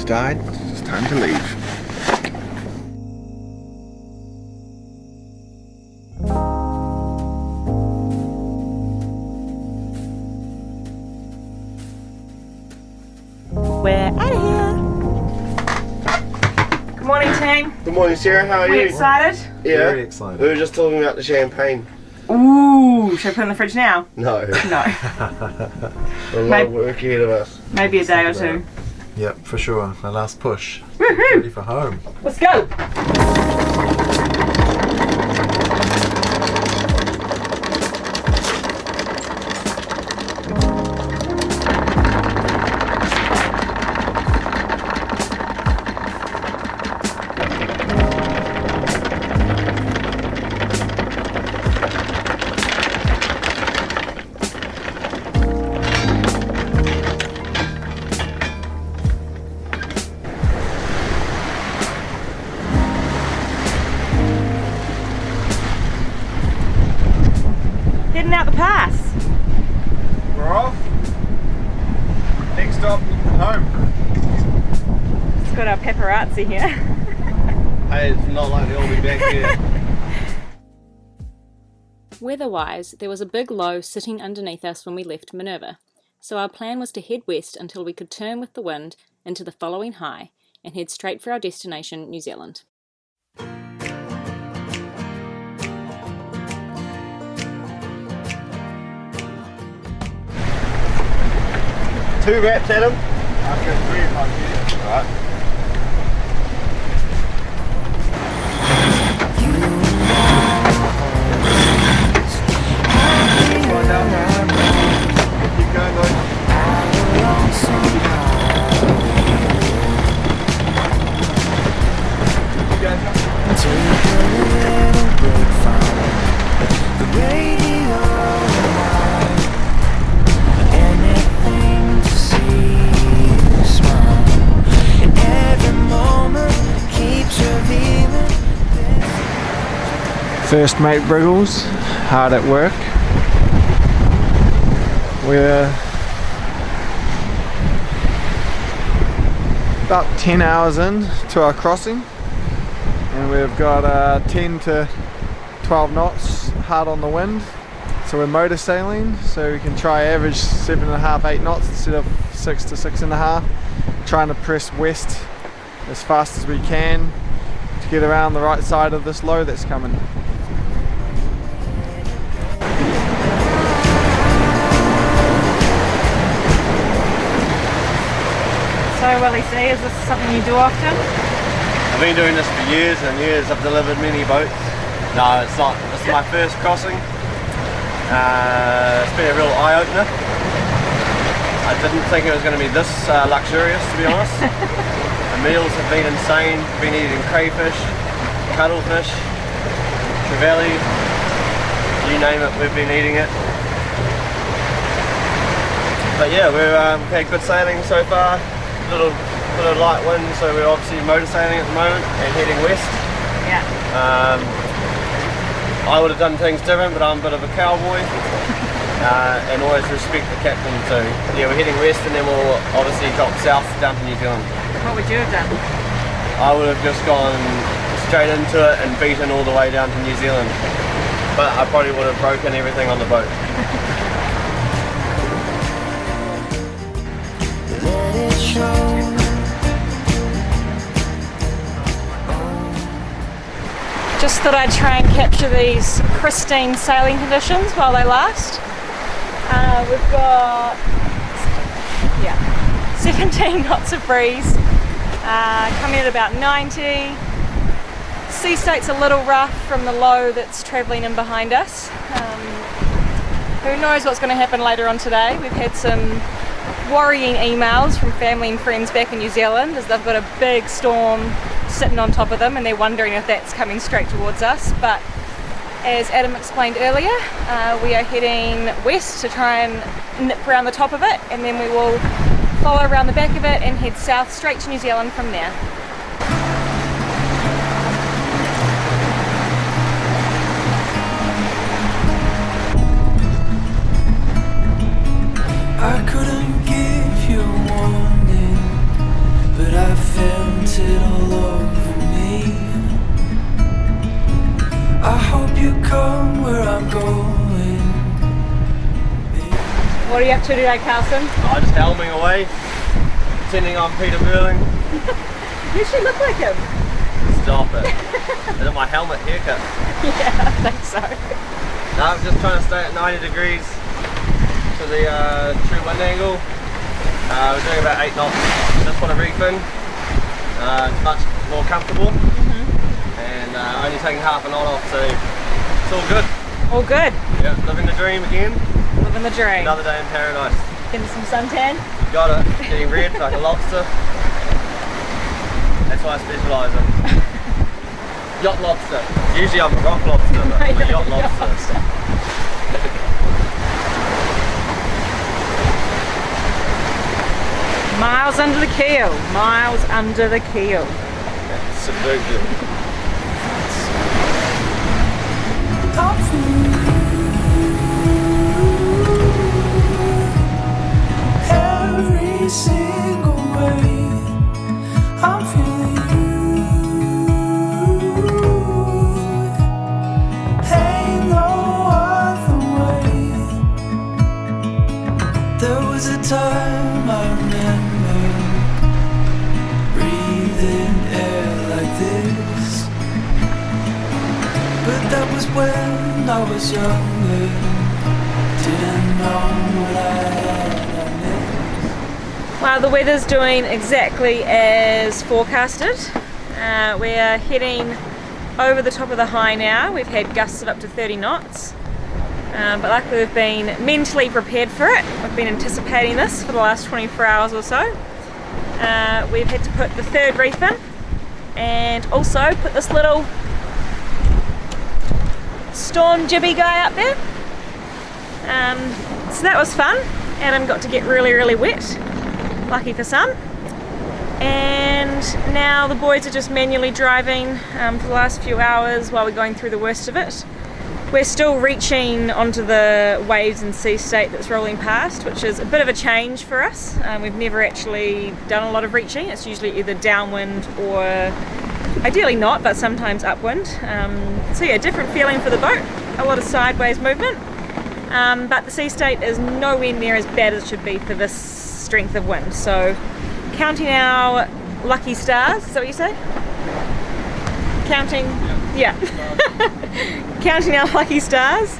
just died. It's time to leave. We're out of here. Good morning, team. Good morning, Sarah. How are you? Excited? Yeah. Very excited. We were just talking about the champagne. Ooh, should I put it in the fridge now? No. No. A lot of work ahead of us. Maybe a day or two. Yep, for sure. My last push. Woohoo! Ready for home. Let's go. Heading out the pass. We're off. Next stop, home. It's got our paparazzi here. Hey, it's not like they'll be back here. Weather-wise, there was a big low sitting underneath us when we left Minerva, so our plan was to head west until we could turn with the wind into the following high and head straight for our destination, New Zealand. 2 wraps, Adam. I've got 3 if I can. Alright. Keep going, guys. First mate Briggles, hard at work. We're about 10 hours in to our crossing and we've got 10 to 12 knots hard on the wind. So we're motor sailing, so we can try average 7.5, 8 knots instead of 6 to 6.5. Trying to press west as fast as we can to get around the right side of this low that's coming. So Willy C, is this something you do often? I've been doing this for years and years. I've delivered many boats. No, it's not. This is my first crossing. It's been a real eye-opener. I didn't think it was going to be this luxurious, to be honest. The meals have been insane. Been eating crayfish, cuttlefish, trevally, you name it, we've been eating it. But yeah, we've had good sailing so far. Little bit of light wind, so we're obviously motor sailing at the moment and heading west. Yeah. I would have done things different, but I'm a bit of a cowboy and always respect the captain. So yeah, we're heading west and then we'll obviously drop south down to New Zealand. What would you have done? I would have just gone straight into it and beaten all the way down to New Zealand. But I probably would have broken everything on the boat. Just thought I'd try and capture these pristine sailing conditions while they last. We've got 17 knots of breeze, coming at about 90. Sea state's a little rough from the low that's travelling in behind us. Who knows what's going to happen later on today. We've had some worrying emails from family and friends back in New Zealand as they've got a big storm sitting on top of them and they're wondering if that's coming straight towards us. But as Adam explained earlier, we are heading west to try and nip around the top of it, and then we will follow around the back of it and head south straight to New Zealand from there. I couldn't give you a warning, but I you come where I'm going? What are you up to today, Carlson? I'm just helming away, pretending I'm Peter Burling. You should look like him. Stop it. Is it my helmet haircut? Yeah, I think so. No, I'm just trying to stay at 90 degrees to the true wind angle. We're doing about 8 knots. Just want to refin. It's much more comfortable. And only taking half a knot off, so it's all good. All good. Yeah, living the dream again. Living the dream. Another day in paradise. Getting some suntan. Got it. Getting red like a lobster. That's what I specialise in. Yacht lobster. Usually I'm a rock lobster, but I'm a yacht lobster. Miles under the keel. Miles under the keel. Subversion. Every single way I'm feeling you. Ain't no other way. There was a time I remember breathing air like this, but that was when I was younger. Didn't know what I had. Well, the weather's doing exactly as forecasted. We are heading over the top of the high now. We've had gusts of up to 30 knots. But luckily we've been mentally prepared for it. We've been anticipating this for the last 24 hours or so. We've had to put the third reef in and also put this little storm jibby guy up there. So that was fun. Adam got to get really wet. Lucky for some. And now the boys are just manually driving for the last few hours while we're going through the worst of it. We're still reaching onto the waves and sea state that's rolling past, which is a bit of a change for us. We've never actually done a lot of reaching. It's usually either downwind or ideally not, but sometimes upwind. So yeah, different feeling for the boat. A lot of sideways movement. But the sea state is nowhere near as bad as it should be for this strength of wind. So counting our lucky stars, is that what you say? Counting, yeah. Counting our lucky stars,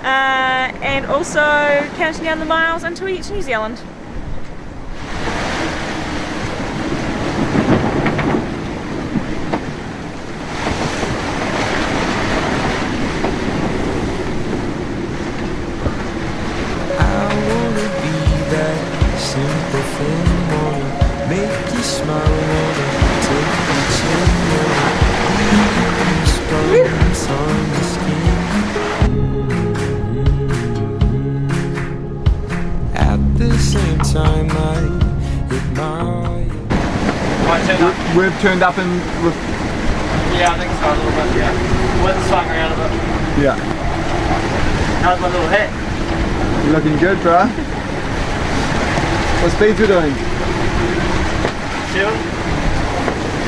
and also counting down the miles until we get to New Zealand. Simple thing, wanna make you smile, wanna take your chin, wanna goosebumps on the skin. At the same time, I admire. We've turned up and Yeah, I think so a little bit, yeah. Wind swung around a bit. yeah. How's my little hat? You're looking good, bruh. What speeds we doing? 7?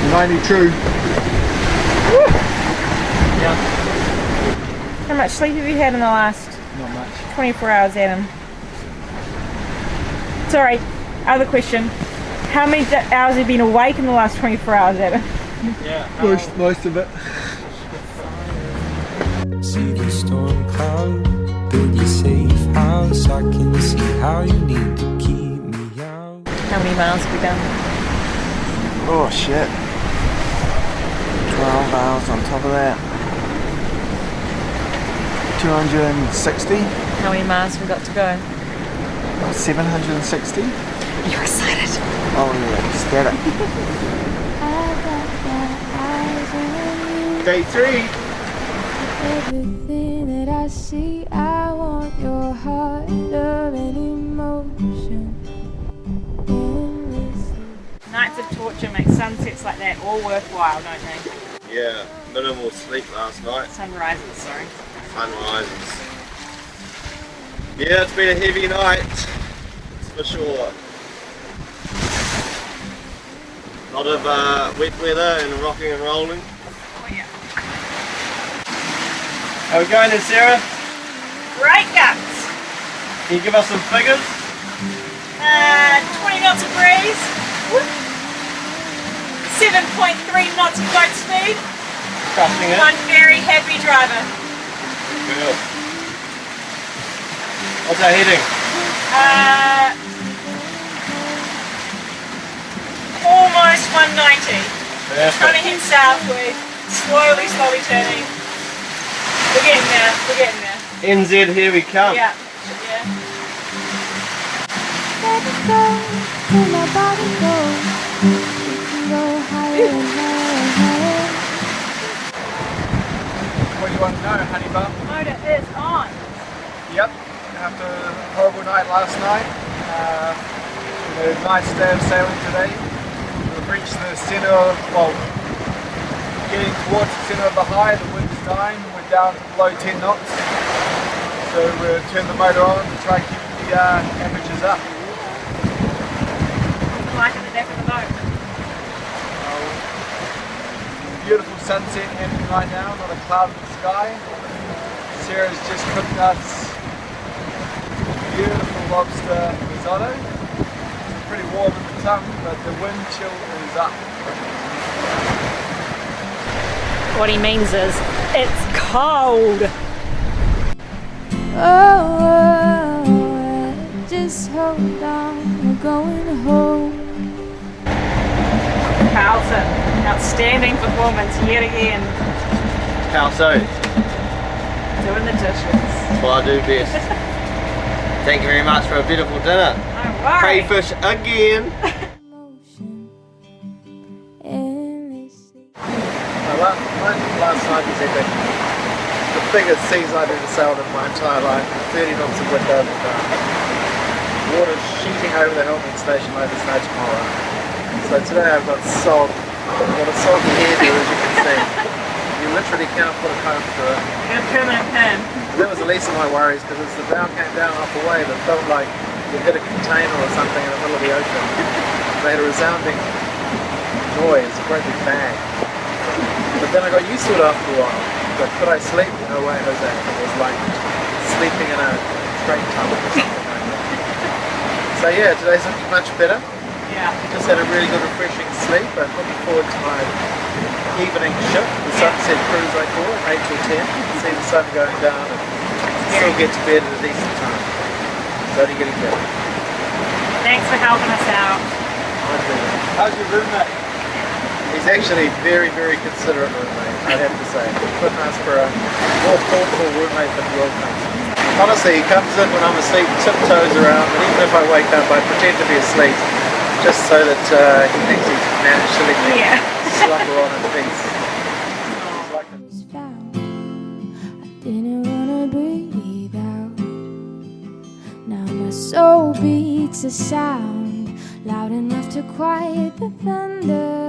90 true. Yeah. How much sleep have you had in the last Not much. 24 hours, Adam? Sorry, other question. How many hours have you been awake in the last 24 hours, Adam? Yeah. Most of it. See the storm cloud, build your safe house. I can see how you need to keep. How many miles have we done? Oh shit. 12 hours on top of that. 260? How many miles have we got to go? 760? You're excited. Oh yeah, let's get it. Day 3. Everything that I see, I want your heart, love and emotion. Nights of torture make sunsets like that all worthwhile, don't they? Yeah, minimal sleep last night. Sunrises, sorry. Sunrises. Yeah, it's been a heavy night, that's for sure. A lot of wet weather and rocking and rolling. Oh yeah. How we going then, Sarah? Great guts. Can you give us some figures? 20 knots of breeze. 7.3 knots of boat speed. Crushing it. One very happy driver. Good. What's our heading? Almost 190. Perfect. Trying to hit southward. Slowly turning. We're getting there. NZ, here we come. Yeah. Let it go, let my body go. We can go higher and higher and higher. What do you want to know, honey bun? Motor is on. Yep, after a horrible night last night, a nice day of sailing today. We've reached the centre of, well, getting towards the centre of the high, the wind's dying, we're down to below 10 knots. So we'll turn the motor on to try and keep the temperatures up. Like in the deck of the boat. Beautiful sunset happening right now, not a cloud in the sky. Sarah's just cooked us beautiful lobster risotto. It's pretty warm in the tongue, but the wind chill is up. What he means is, it's cold. Oh, just hold on, we're going home. Carlton, outstanding performance yet again. How so? Doing the dishes. That's what I do best. Thank you very much for a beautiful dinner. No worries. Crayfish again. Last night was epic. The biggest season I've ever sailed in my entire life. 30 knots of wind over the water sheeting over the helming station like there's no tomorrow. So today I've got salt. I've got a salty hairdo, as you can see. You literally cannot put a comb through it. A permanent pan. That was the least of my worries, because as the bow came down off the wave, it felt like you hit a container or something in the middle of the ocean. They had a resounding noise, a great big bang. But then I got used to it after a while. But could I sleep? No way, Jose. It was like sleeping in a straight tunnel or something like that. So yeah, today's looking much better. Yeah. Just had a really good refreshing sleep. I'm looking forward to my evening shift, the sunset cruise I call it, 8 till 10. See the sun going down and still get to bed at a decent time. It's only getting better. Thanks for helping us out. My pleasure. How's your roommate? He's actually very, very considerate roommate, I'd have to say. Couldn't ask for a more thoughtful roommate than welcome. Honestly, he comes in when I'm asleep, tiptoes around, and even if I wake up, I pretend to be asleep, just so that he thinks he's managed to let me slumber on in peace. Was found. I didn't wanna breathe out. Now my soul beats a sound loud enough to quiet the thunder.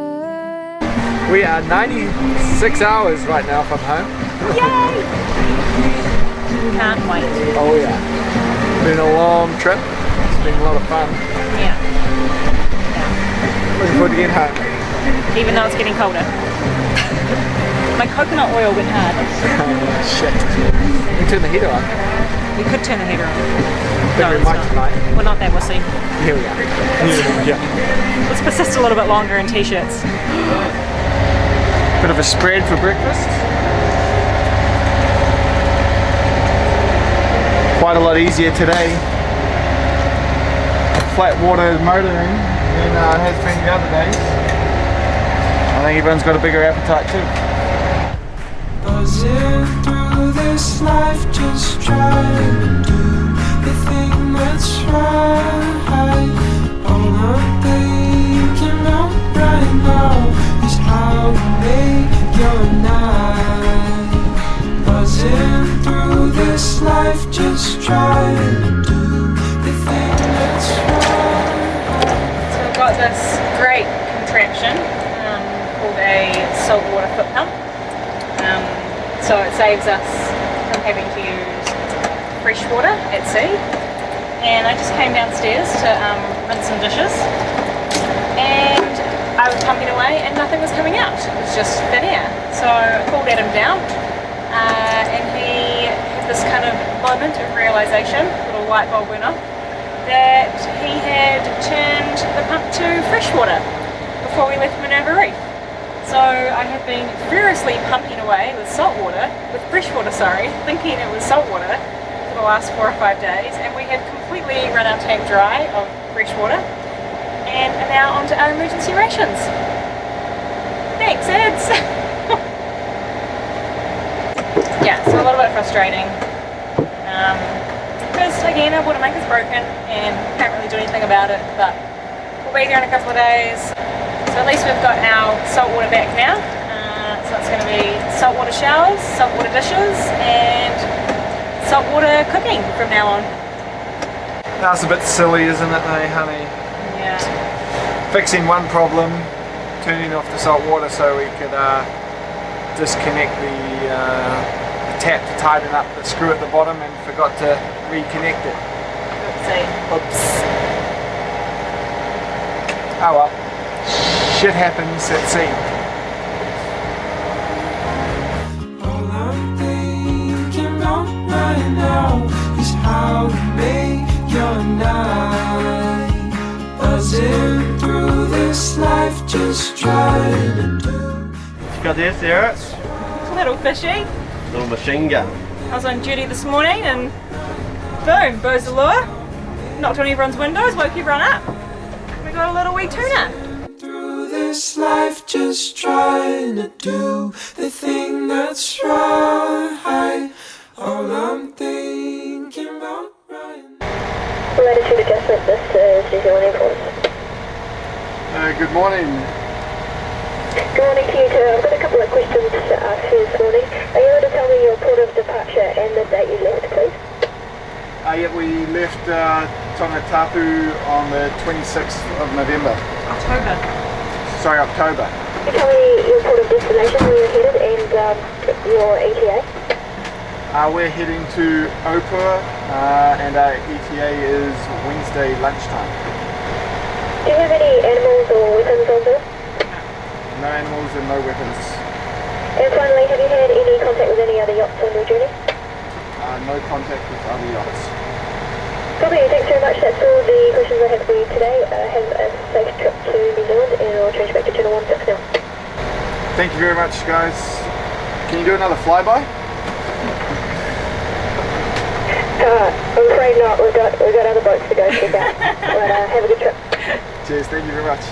We are 96 hours right now from home. Yay! Can't wait. Oh yeah. Been a long trip. It's been a lot of fun. Yeah. Looking forward to getting home. Even though it's getting colder. My coconut oil went hard. Oh shit. We turn the heater on. We could turn the heater on. Think we might tonight. We're not that wussy. Here we are. Yeah. Let's persist a little bit longer in t-shirts. Bit of a spread for breakfast. Quite a lot easier today. Flat water motoring than it has been the other days. I think everyone's got a bigger appetite too. Buzzing through this life, just trying to do the thing that's right. All I'm thinking of right now is how to make your night. Buzzing through this life, just trying to do the thing that's right. So we've got this great contraption called a saltwater foot pump. So it saves us from having to use fresh water at sea. And I just came downstairs to rinse some dishes, and I was pumping away and nothing was coming out. It was just thin air. So I called Adam down and he realisation, little light bulb went off, that he had turned the pump to fresh water before we left Minerva Reef. So I have been furiously pumping away with fresh water, thinking it was salt water for the last 4 or 5 days, and we have completely run our tank dry of fresh water and are now onto our emergency rations. Thanks, Eds! Yeah, so a little bit frustrating. Because again, our water maker's broken and can't really do anything about it, but we'll be there in a couple of days. So at least we've got our salt water back now. So it's going to be saltwater showers, saltwater dishes, and saltwater cooking from now on. That's a bit silly, isn't it, honey? Yeah. Fixing one problem, turning off the salt water so we could disconnect the tap to tighten up the screw at the bottom, and forgot to reconnect it. Oopsie. Oops. Oh well. Shit happens at sea. All I'm thinking about right now is how to make your night. Buzzing through this life, just trying to do. Got this, Sarah? Little fishy. Little machine gun. I was on duty this morning and boom, bows the lure. Knocked on everyone's windows, woke everyone up. We got a little wee tuna. Through this life, just trying to do the thing that's right. All I'm thinking about right now. Latitude adjustment, this is New Zealand Air Force. Good morning. Good morning to you too. I've got a couple of questions to ask you this morning. Are you able to tell me your port of departure and the date you left, please? Yeah, we left Tongatapu on the 26th of November. October. Sorry, October. Can you tell me your port of destination, where you're headed, and your ETA? We're heading to Opua, and our ETA is Wednesday lunchtime. Do you have any animals or weapons on board? No animals and no weapons. And finally, have you had any contact with any other yachts on your journey? No contact with other yachts. Copy, thanks very much. That's all the questions I have for you today. Have a safe trip to New Zealand, and I'll change back to channel 16 now. Thank you very much, guys. Can you do another flyby? I'm afraid not. We've got other boats to go check out. But have a good trip. Cheers, thank you very much.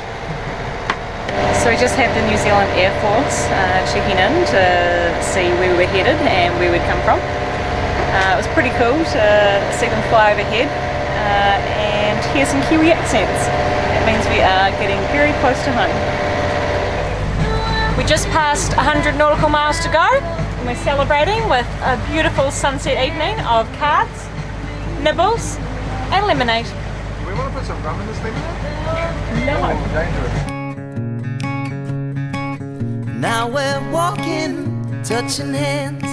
So we just had the New Zealand Air Force checking in to see where we were headed and where we'd come from. It was pretty cool to see them fly overhead and hear some Kiwi accents. It means we are getting very close to home. We just passed 100 nautical miles to go, and we're celebrating with a beautiful sunset evening of cards, nibbles and lemonade. Do we want to put some rum in this lemonade? No. Oh, dangerous. Now we're walking, touching hands,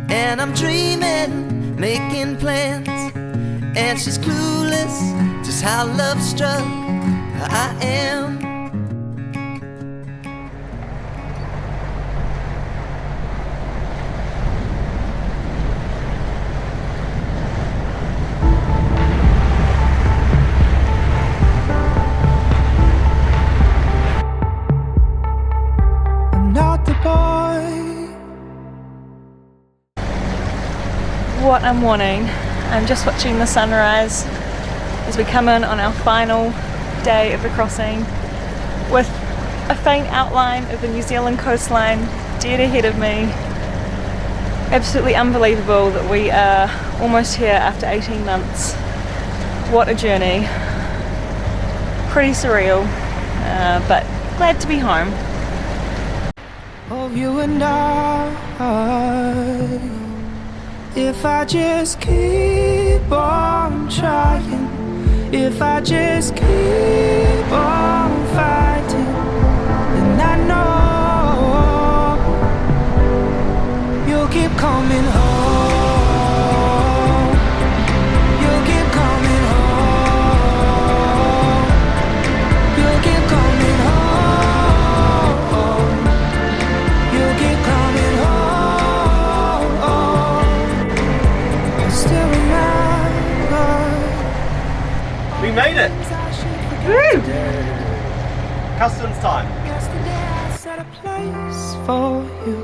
and I'm dreaming, making plans, and she's clueless just how love struck I am. Not the boy. What a morning. I'm just watching the sunrise as we come in on our final day of the crossing with a faint outline of the New Zealand coastline dead ahead of me. Absolutely unbelievable that we are almost here after 18 months. What a journey. Pretty surreal, but glad to be home. Of you and I, if I just keep on trying, if I just keep on fighting, then I know you'll keep coming home. You'll keep coming home. You'll keep coming home. You'll keep coming home. I still remember Customs time. Yesterday I set a place for you,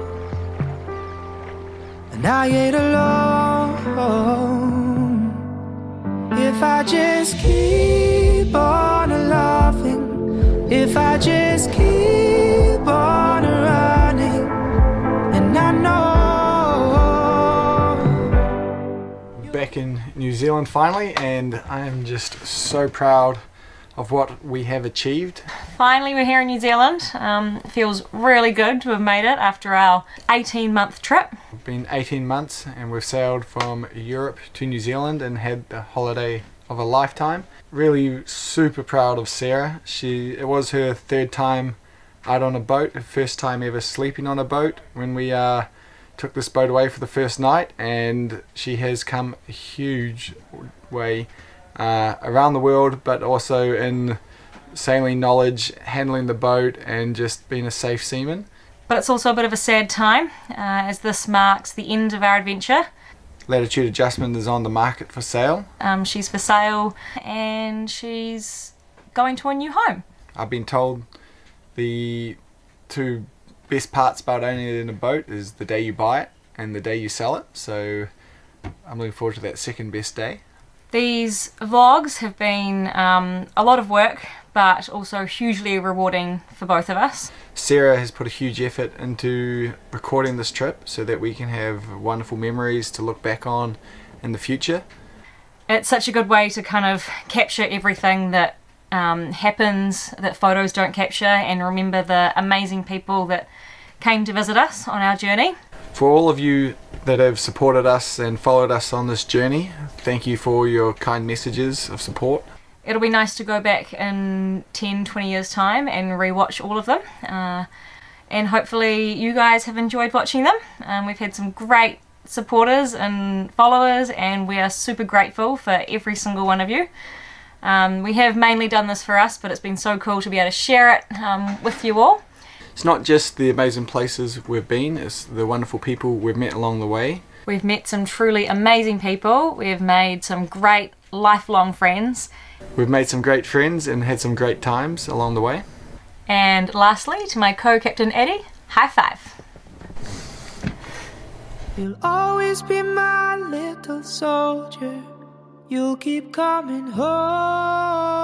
and I ate alone. If I just keep on loving, if I just keep on running, and I know. Back in New Zealand finally, and I am just so proud of what we have achieved. Finally, we're here in New Zealand. It feels really good to have made it after our 18-month trip. It's been 18 months and we've sailed from Europe to New Zealand and had the holiday of a lifetime. Really super proud of Sarah. It was her third time out on a boat, her first time ever sleeping on a boat when we took this boat away for the first night, and she has come a huge way around the world, but also in sailing knowledge, handling the boat, and just being a safe seaman. But it's also a bit of a sad time as this marks the end of our adventure. Latitude Adjustment is on the market for sale. She's for sale and she's going to a new home. I've been told the two best parts about owning a boat is the day you buy it and the day you sell it, so I'm looking forward to that second best day. These vlogs have been a lot of work, but also hugely rewarding for both of us. Sarah has put a huge effort into recording this trip so that we can have wonderful memories to look back on in the future. It's such a good way to kind of capture everything that happens that photos don't capture, and remember the amazing people that came to visit us on our journey. For all of you that have supported us and followed us on this journey, thank you for your kind messages of support. It'll be nice to go back in 10-20 years time and rewatch all of them, and hopefully you guys have enjoyed watching them. We've had some great supporters and followers, and we are super grateful for every single one of you. We have mainly done this for us, but it's been so cool to be able to share it with you all. It's not just the amazing places we've been, it's the wonderful people we've met along the way. We've met some truly amazing people. We've made some great lifelong friends. We've made some great friends and had some great times along the way. And lastly, to my co-captain Eddie, high five. You'll always be my little soldier. You'll keep coming home.